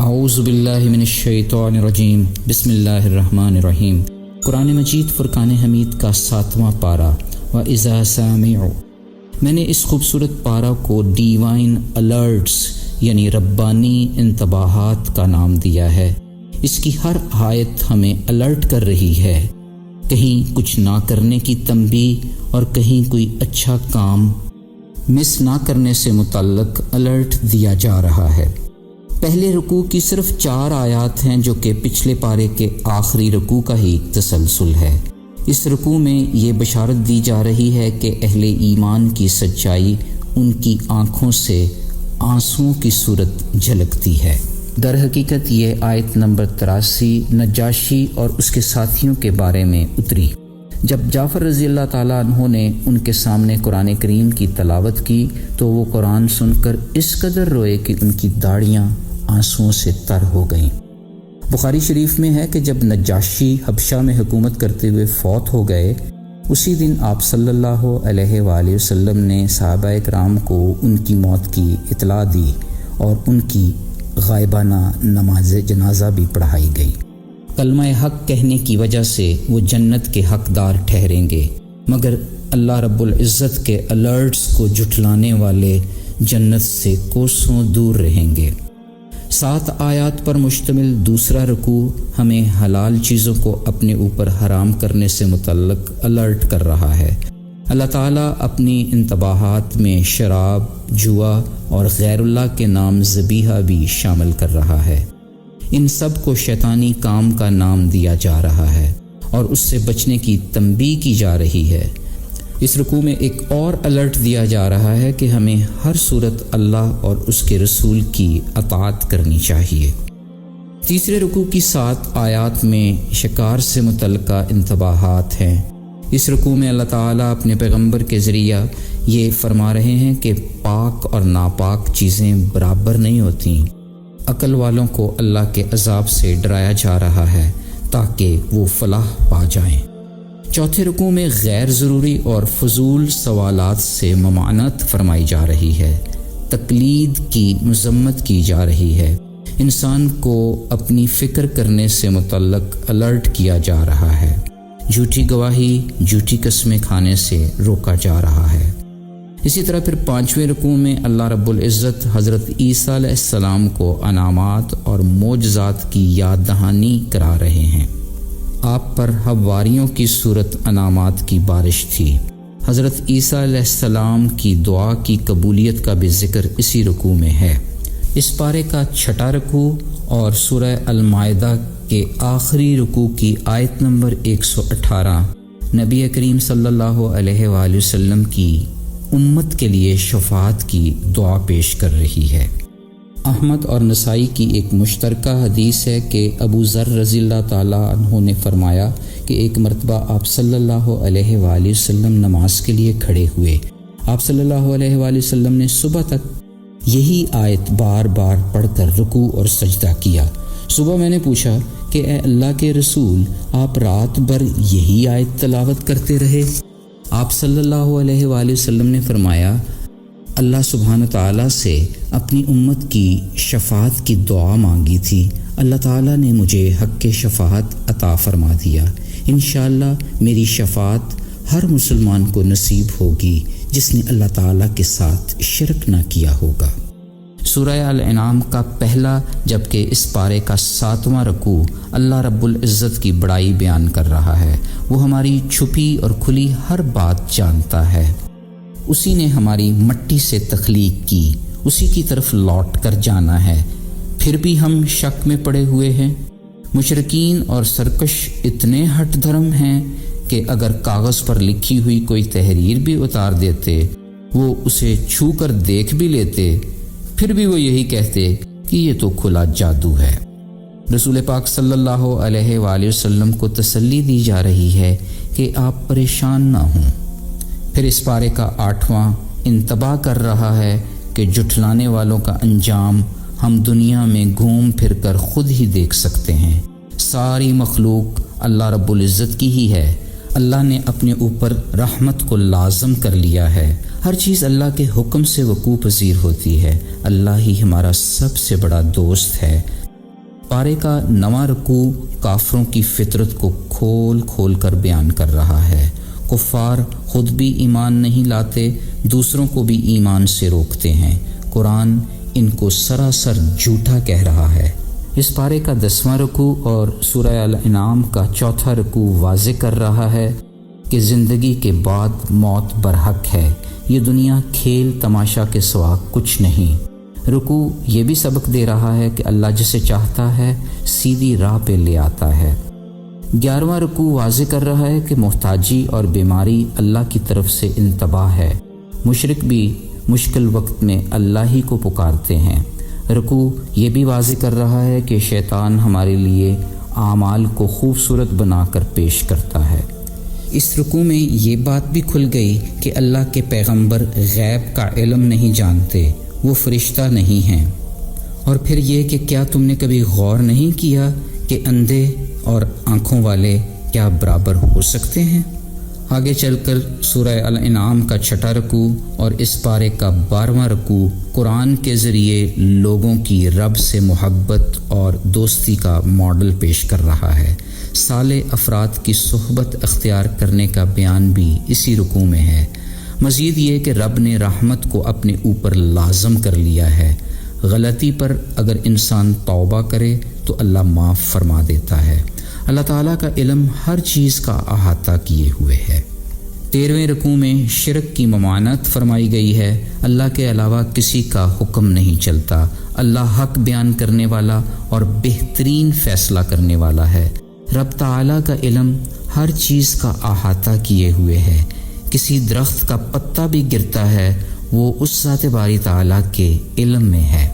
اعوذ باللہ من الشیطان الرجیم، بسم اللہ الرحمن الرحیم۔ قرآن مجید فرقان حمید کا 7واں پارہ وَإِذَا سَمِعُوا۔ میں نے اس خوبصورت پارہ کو ڈیوائن الرٹس یعنی ربانی انتباہات کا نام دیا ہے۔ اس کی ہر آیت ہمیں الرٹ کر رہی ہے، کہیں کچھ نہ کرنے کی تنبیہ اور کہیں کوئی اچھا کام مس نہ کرنے سے متعلق الرٹ دیا جا رہا ہے۔ پہلے رکوع کی صرف 4 آیات ہیں جو کہ پچھلے پارے کے آخری رکوع کا ہی تسلسل ہے۔ اس رکوع میں یہ بشارت دی جا رہی ہے کہ اہل ایمان کی سچائی ان کی آنکھوں سے آنسوؤں کی صورت جھلکتی ہے۔ در حقیقت یہ آیت نمبر 83 نجاشی اور اس کے ساتھیوں کے بارے میں اتری۔ جب جعفر رضی اللہ تعالیٰ عنہ نے ان کے سامنے قرآن کریم کی تلاوت کی تو وہ قرآن سن کر اس قدر روئے کہ ان کی داڑھیاں آنسوؤں سے تر ہو گئیں۔ بخاری شریف میں ہے کہ جب نجاشی حبشہ میں حکومت کرتے ہوئے فوت ہو گئے، اسی دن آپ صلی اللہ علیہ وآلہ وسلم نے صحابہ کرام کو ان کی موت کی اطلاع دی اور ان کی غائبانہ نماز جنازہ بھی پڑھائی گئی۔ کلمہ حق کہنے کی وجہ سے وہ جنت کے حقدار ٹھہریں گے، مگر اللہ رب العزت کے الرٹس کو جھٹلانے والے جنت سے کوسوں دور رہیں گے۔ 7 آیات پر مشتمل دوسرا رکوع ہمیں حلال چیزوں کو اپنے اوپر حرام کرنے سے متعلق الرٹ کر رہا ہے۔ اللہ تعالیٰ اپنی انتباہات میں شراب، جوا اور غیر اللہ کے نام ذبیحہ بھی شامل کر رہا ہے۔ ان سب کو شیطانی کام کا نام دیا جا رہا ہے اور اس سے بچنے کی تنبیہ کی جا رہی ہے۔ اس رکوع میں ایک اور الرٹ دیا جا رہا ہے کہ ہمیں ہر صورت اللہ اور اس کے رسول کی اطاعت کرنی چاہیے۔ تیسرے رکوع کی 7 آیات میں شکار سے متعلقہ انتباہات ہیں۔ اس رکوع میں اللہ تعالیٰ اپنے پیغمبر کے ذریعہ یہ فرما رہے ہیں کہ پاک اور ناپاک چیزیں برابر نہیں ہوتیں۔ عقل والوں کو اللہ کے عذاب سے ڈرایا جا رہا ہے تاکہ وہ فلاح پا جائیں۔ چوتھے رکوع میں غیر ضروری اور فضول سوالات سے ممانعت فرمائی جا رہی ہے۔ تقلید کی مذمت کی جا رہی ہے۔ انسان کو اپنی فکر کرنے سے متعلق الرٹ کیا جا رہا ہے۔ جھوٹی گواہی، جھوٹی قسمیں کھانے سے روکا جا رہا ہے۔ اسی طرح پھر 5ویں رکوع میں اللہ رب العزت حضرت عیسیٰ علیہ السلام کو انعامات اور معجزات کی یاد دہانی کرا رہے ہیں۔ آپ پر حواریوں کی صورت انعامات کی بارش تھی۔ حضرت عیسیٰ علیہ السلام کی دعا کی قبولیت کا بھی ذکر اسی رکوع میں ہے۔ اس پارے کا 6واں رکوع اور سورہ المائدہ کے آخری رکوع کی آیت نمبر 118 نبی کریم صلی اللہ علیہ وآلہ وسلم کی امت کے لیے شفاعت کی دعا پیش کر رہی ہے۔ احمد اور نسائی کی ایک مشترکہ حدیث ہے کہ ابو ذر رضی اللہ تعالیٰ عنہ نے فرمایا کہ ایک مرتبہ آپ صلی اللہ علیہ وآلہ وسلم نماز کے لیے کھڑے ہوئے۔ آپ صلی اللہ علیہ وآلہ وسلم نے صبح تک یہی آیت بار بار پڑھ کر رکوع اور سجدہ کیا۔ صبح میں نے پوچھا کہ اے اللہ کے رسول، آپ رات بھر یہی آیت تلاوت کرتے رہے؟ آپ صلی اللہ علیہ وآلہ وسلم نے فرمایا، اللہ سبحانہ تعالیٰ سے اپنی امت کی شفاعت کی دعا مانگی تھی، اللہ تعالیٰ نے مجھے حق کے شفاعت عطا فرما دیا۔ انشاءاللہ میری شفاعت ہر مسلمان کو نصیب ہوگی جس نے اللہ تعالیٰ کے ساتھ شرک نہ کیا ہوگا۔ سورہ الانعام کا پہلا جبکہ اس پارے کا 7واں رکوع اللہ رب العزت کی بڑائی بیان کر رہا ہے۔ وہ ہماری چھپی اور کھلی ہر بات جانتا ہے۔ اسی نے ہماری مٹی سے تخلیق کی، اسی کی طرف لوٹ کر جانا ہے۔ پھر بھی ہم شک میں پڑے ہوئے ہیں۔ مشرکین اور سرکش اتنے ہٹ دھرم ہیں کہ اگر کاغذ پر لکھی ہوئی کوئی تحریر بھی اتار دیتے، وہ اسے چھو کر دیکھ بھی لیتے، پھر بھی وہ یہی کہتے کہ یہ تو کھلا جادو ہے۔ رسول پاک صلی اللہ علیہ وآلہ وسلم کو تسلی دی جا رہی ہے کہ آپ پریشان نہ ہوں۔ پھر اس پارے کا 8واں انتباہ کر رہا ہے کہ جھٹلانے والوں کا انجام ہم دنیا میں گھوم پھر کر خود ہی دیکھ سکتے ہیں۔ ساری مخلوق اللہ رب العزت کی ہی ہے۔ اللہ نے اپنے اوپر رحمت کو لازم کر لیا ہے۔ ہر چیز اللہ کے حکم سے وقوع پذیر ہوتی ہے۔ اللہ ہی ہمارا سب سے بڑا دوست ہے۔ پارے کا 9واں رکوع کافروں کی فطرت کو کھول کھول کر بیان کر رہا ہے۔ کفار خود بھی ایمان نہیں لاتے، دوسروں کو بھی ایمان سے روکتے ہیں۔ قرآن ان کو سراسر جھوٹا کہہ رہا ہے۔ اس پارے کا 10واں رکوع اور سورہ الانعام کا 4تھا رکوع واضح کر رہا ہے کہ زندگی کے بعد موت برحق ہے، یہ دنیا کھیل تماشا کے سوا کچھ نہیں۔ رکوع یہ بھی سبق دے رہا ہے کہ اللہ جسے چاہتا ہے سیدھی راہ پہ لے آتا ہے۔ 11واں رکوع واضح کر رہا ہے کہ محتاجی اور بیماری اللہ کی طرف سے انتباہ ہے۔ مشرک بھی مشکل وقت میں اللہ ہی کو پکارتے ہیں۔ رکوع یہ بھی واضح کر رہا ہے کہ شیطان ہمارے لیے اعمال کو خوبصورت بنا کر پیش کرتا ہے۔ اس رکوع میں یہ بات بھی کھل گئی کہ اللہ کے پیغمبر غیب کا علم نہیں جانتے، وہ فرشتہ نہیں ہیں۔ اور پھر یہ کہ کیا تم نے کبھی غور نہیں کیا کہ اندھے اور آنکھوں والے کیا برابر ہو سکتے ہیں؟ آگے چل کر سورہ الانعام کا 6واں رکوع اور اس پارے کا 12واں رکوع قرآن کے ذریعے لوگوں کی رب سے محبت اور دوستی کا ماڈل پیش کر رہا ہے۔ صالح افراد کی صحبت اختیار کرنے کا بیان بھی اسی رکوع میں ہے۔ مزید یہ کہ رب نے رحمت کو اپنے اوپر لازم کر لیا ہے۔ غلطی پر اگر انسان توبہ کرے تو اللہ معاف فرما دیتا ہے۔ اللہ تعالیٰ کا علم ہر چیز کا احاطہ کیے ہوئے ہے۔ 13ویں رکوع میں شرک کی ممانعت فرمائی گئی ہے۔ اللہ کے علاوہ کسی کا حکم نہیں چلتا۔ اللہ حق بیان کرنے والا اور بہترین فیصلہ کرنے والا ہے۔ رب تعالیٰ کا علم ہر چیز کا احاطہ کیے ہوئے ہے۔ کسی درخت کا پتا بھی گرتا ہے وہ اس ذات باری تعالیٰ کے علم میں ہے۔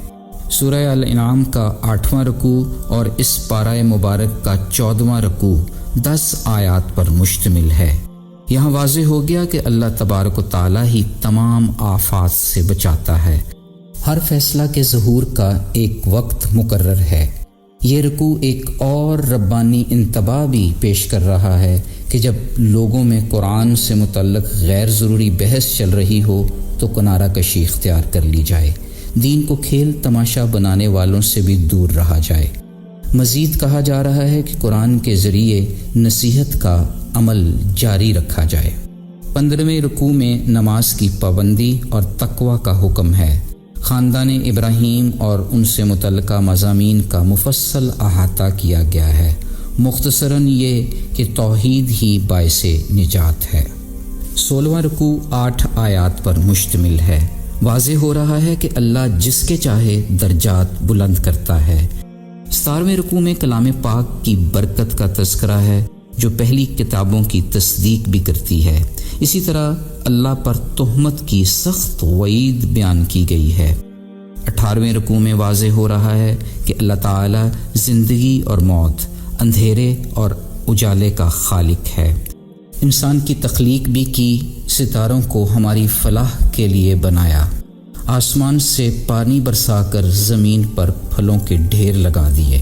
سورہ الانعام کا 8واں رکوع اور اس پارہ مبارک کا 14واں رکوع 10 آیات پر مشتمل ہے۔ یہاں واضح ہو گیا کہ اللہ تبارک و تعالیٰ ہی تمام آفات سے بچاتا ہے۔ ہر فیصلہ کے ظہور کا ایک وقت مقرر ہے۔ یہ رکوع ایک اور ربانی انتباہ بھی پیش کر رہا ہے کہ جب لوگوں میں قرآن سے متعلق غیر ضروری بحث چل رہی ہو تو کنارہ کشی اختیار کر لی جائے، دین کو کھیل تماشا بنانے والوں سے بھی دور رہا جائے۔ مزید کہا جا رہا ہے کہ قرآن کے ذریعے نصیحت کا عمل جاری رکھا جائے۔ 15ویں رکوع میں نماز کی پابندی اور تقوی کا حکم ہے۔ خاندان ابراہیم اور ان سے متعلقہ مضامین کا مفصل احاطہ کیا گیا ہے۔ مختصراً یہ کہ توحید ہی باعث نجات ہے۔ 16واں رکوع 8 آیات پر مشتمل ہے۔ واضح ہو رہا ہے کہ اللہ جس کے چاہے درجات بلند کرتا ہے۔ 17ویں رکوع میں کلام پاک کی برکت کا تذکرہ ہے جو پہلی کتابوں کی تصدیق بھی کرتی ہے۔ اسی طرح اللہ پر تہمت کی سخت وعید بیان کی گئی ہے۔ 18ویں رکوع میں واضح ہو رہا ہے کہ اللہ تعالی زندگی اور موت، اندھیرے اور اجالے کا خالق ہے۔ انسان کی تخلیق بھی کی، ستاروں کو ہماری فلاح کے لیے بنایا، آسمان سے پانی برسا کر زمین پر پھلوں کے ڈھیر لگا دیے۔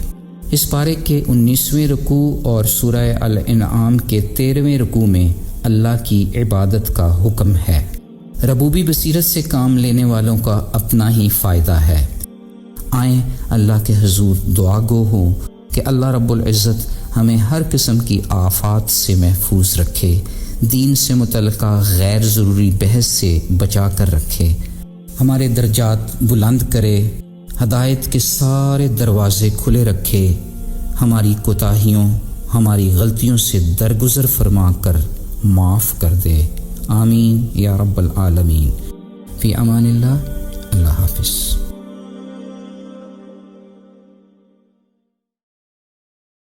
اس پارے کے 19ویں رکوع اور سورہ الانعام کے 13ویں رکوع میں اللہ کی عبادت کا حکم ہے۔ ربوبی بصیرت سے کام لینے والوں کا اپنا ہی فائدہ ہے۔ آئیں اللہ کے حضور دعا گو ہوں کہ اللہ رب العزت ہمیں ہر قسم کی آفات سے محفوظ رکھے، دین سے متعلقہ غیر ضروری بحث سے بچا کر رکھے، ہمارے درجات بلند کرے، ہدایت کے سارے دروازے کھلے رکھے، ہماری کوتاہیوں، ہماری غلطیوں سے درگزر فرما کر معاف کر دے۔ آمین یا رب العالمین۔ فی امان اللہ۔ اللہ حافظ۔